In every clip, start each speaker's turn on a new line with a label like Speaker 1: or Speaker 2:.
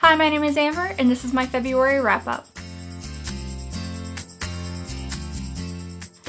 Speaker 1: Hi, my name is Amber, and this is my February wrap-up.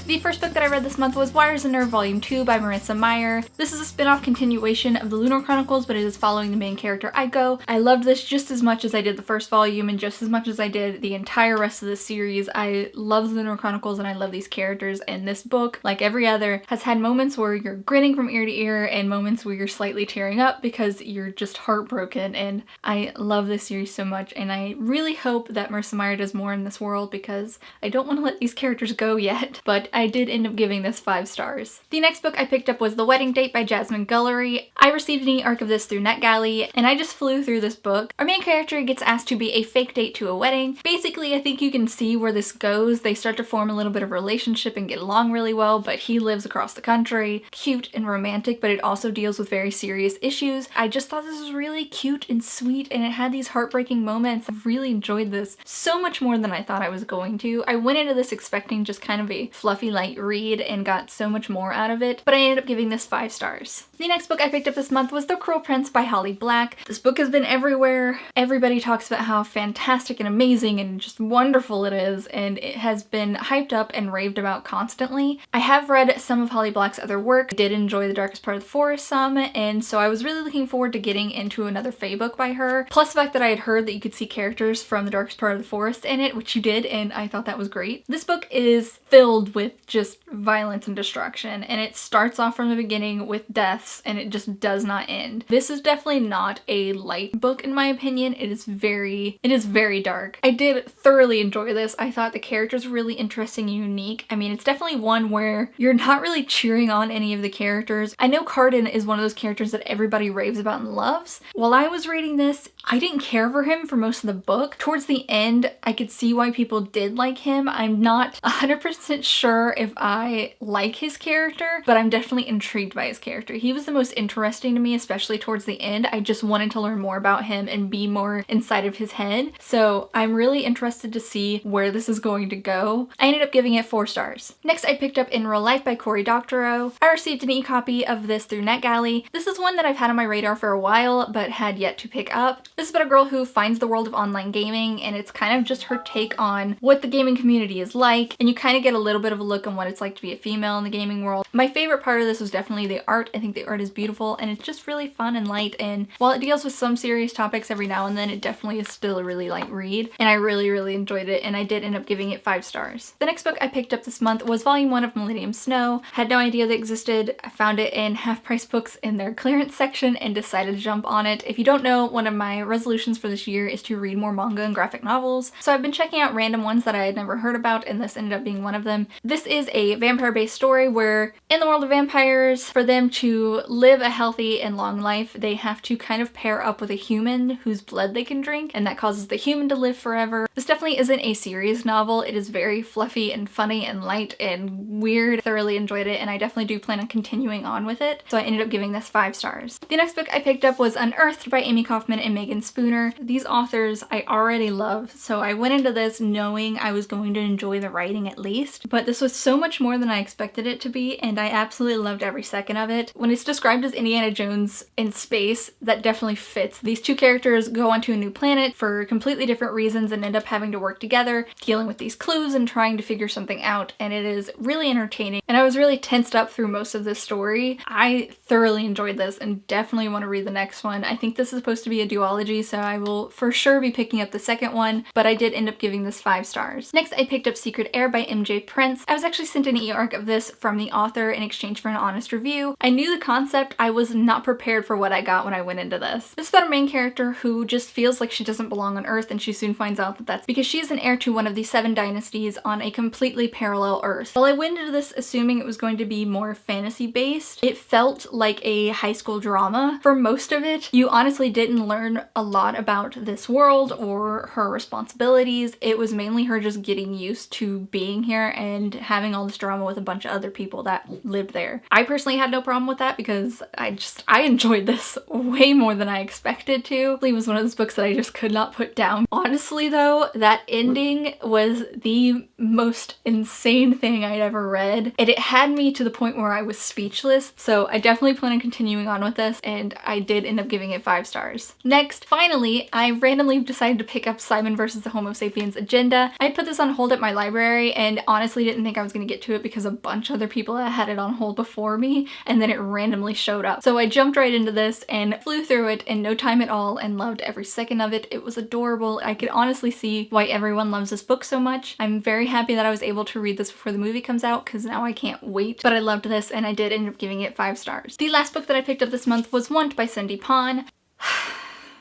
Speaker 1: The first book that I read this month was Wires and Nerve Volume 2 by Marissa Meyer. This is a spin-off continuation of the Lunar Chronicles, but it is following the main character Aiko. I loved this just as much as I did the first volume and just as much as I did the entire rest of the series. I love the Lunar Chronicles and I love these characters, and this book, like every other, has had moments where you're grinning from ear to ear and moments where you're slightly tearing up because you're just heartbroken, and I love this series so much, and I really hope that Marissa Meyer does more in this world because I don't want to let these characters go yet, but I did end up giving this 5 stars. The next book I picked up was The Wedding Date by Jasmine Gullery. I received an e-arc of this through NetGalley, and I just flew through this book. Our main character gets asked to be a fake date to a wedding. Basically, I think you can see where this goes. They start to form a little bit of a relationship and get along really well, but he lives across the country. Cute and romantic, but it also deals with very serious issues. I just thought this was really cute and sweet, and it had these heartbreaking moments. I really enjoyed this so much more than I thought I was going to. I went into this expecting just kind of a fluffy light read and got so much more out of it, but I ended up giving this 5 stars. The next book I picked up this month was The Cruel Prince by Holly Black. This book has been everywhere. Everybody talks about how fantastic and amazing and just wonderful it is, and it has been hyped up and raved about constantly. I have read some of Holly Black's other work. I did enjoy The Darkest Part of the Forest some, and so I was really looking forward to getting into another fae book by her. Plus the fact that I had heard that you could see characters from The Darkest Part of the Forest in it, which you did, and I thought that was great. This book is filled with just violence and destruction, and it starts off from the beginning with deaths and it just does not end. This is definitely not a light book in my opinion. It is very dark. I did thoroughly enjoy this. I thought the characters were really interesting and unique. I mean, it's definitely one where you're not really cheering on any of the characters. I know Cardin is one of those characters that everybody raves about and loves. While I was reading this, I didn't care for him for most of the book. Towards the end, I could see why people did like him. I'm not 100% sure if I like his character, but I'm definitely intrigued by his character. He was the most interesting to me, especially towards the end. I just wanted to learn more about him and be more inside of his head. So I'm really interested to see where this is going to go. I ended up giving it 4 stars. Next, I picked up In Real Life by Cory Doctorow. I received an e-copy of this through NetGalley. This is one that I've had on my radar for a while, but had yet to pick up. This is about a girl who finds the world of online gaming, and it's kind of just her take on what the gaming community is like, and you kind of get a little bit of a look on what it's like to be a female in the gaming world. My favorite part of this was definitely the art. I think the art is beautiful and it's just really fun and light, and while it deals with some serious topics every now and then, it definitely is still a really light read, and I really enjoyed it, and I did end up giving it 5 stars. The next book I picked up this month was Volume 1 of Millennium Snow. Had no idea they existed. I found it in half-price books in their clearance section and decided to jump on it. If you don't know, one of my resolutions for this year is to read more manga and graphic novels, so I've been checking out random ones that I had never heard about, and this ended up being one of them. This is a vampire-based story where in the world of vampires, for them to live a healthy and long life, they have to kind of pair up with a human whose blood they can drink, and that causes the human to live forever. This definitely isn't a serious novel. It is very fluffy and funny and light and weird. Thoroughly enjoyed it, and I definitely do plan on continuing on with it, so I ended up giving this 5 stars. The next book I picked up was Unearthed by Amy Kaufman and Megan Spooner. These authors I already love, so I went into this knowing I was going to enjoy the writing at least, but this was so much more than I expected it to be, and I absolutely loved every second of it. When it's described as Indiana Jones in space, that definitely fits. These two characters go onto a new planet for completely different reasons and end up having to work together, dealing with these clues and trying to figure something out, and it is really entertaining, and I was really tensed up through most of this story. I thoroughly enjoyed this and definitely want to read the next one. I think this is supposed to be a duology, so I will for sure be picking up the second one, but I did end up giving this 5 stars. Next, I picked up Secret Air by MJ Prince. I was actually sent an e-arc of this from the author in exchange for an honest review. I knew the concept. I was not prepared for what I got when I went into this. This is about a main character who just feels like she doesn't belong on Earth, and she soon finds out that that's because she is an heir to one of the 7 dynasties on a completely parallel Earth. While I went into this assuming it was going to be more fantasy based, it felt like a high school drama for most of it. You honestly didn't learn a lot about this world or her responsibilities. It was mainly her just getting used to being here and having all this drama with a bunch of other people that lived there. I personally had no problem with that because I enjoyed this way more than I expected to. It was one of those books that I just could not put down. Honestly though, that ending was the most insane thing I'd ever read, and it had me to the point where I was speechless, so I definitely plan on continuing on with this, and I did end up giving it 5 stars. Next, list. Finally, I randomly decided to pick up Simon vs. the Homo Sapiens Agenda. I put this on hold at my library and honestly didn't think I was going to get to it because a bunch of other people had it on hold before me, and then it randomly showed up. So I jumped right into this and flew through it in no time at all and loved every second of it. It was adorable. I could honestly see why everyone loves this book so much. I'm very happy that I was able to read this before the movie comes out because now I can't wait. But I loved this and I did end up giving it 5 stars. The last book that I picked up this month was Want by Cindy Pon.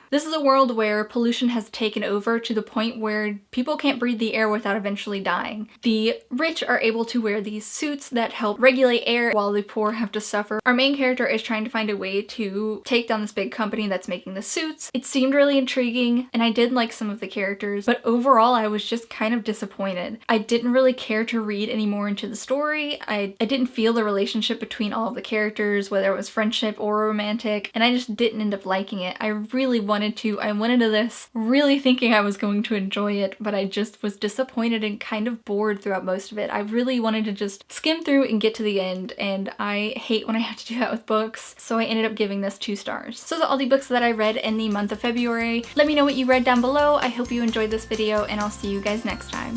Speaker 1: This is a world where pollution has taken over to the point where people can't breathe the air without eventually dying. The rich are able to wear these suits that help regulate air while the poor have to suffer. Our main character is trying to find a way to take down this big company that's making the suits. It seemed really intriguing and I did like some of the characters, but overall I was just kind of disappointed. I didn't really care to read any more into the story. I didn't feel the relationship between all of the characters, whether it was friendship or romantic, and I just didn't end up liking it. I really wanted to. I went into this really thinking I was going to enjoy it, but I just was disappointed and kind of bored throughout most of it. I really wanted to just skim through and get to the end, and I hate when I have to do that with books, so I ended up giving this 2 stars. So those are all the books that I read in the month of February. Let me know what you read down below. I hope you enjoyed this video, and I'll see you guys next time.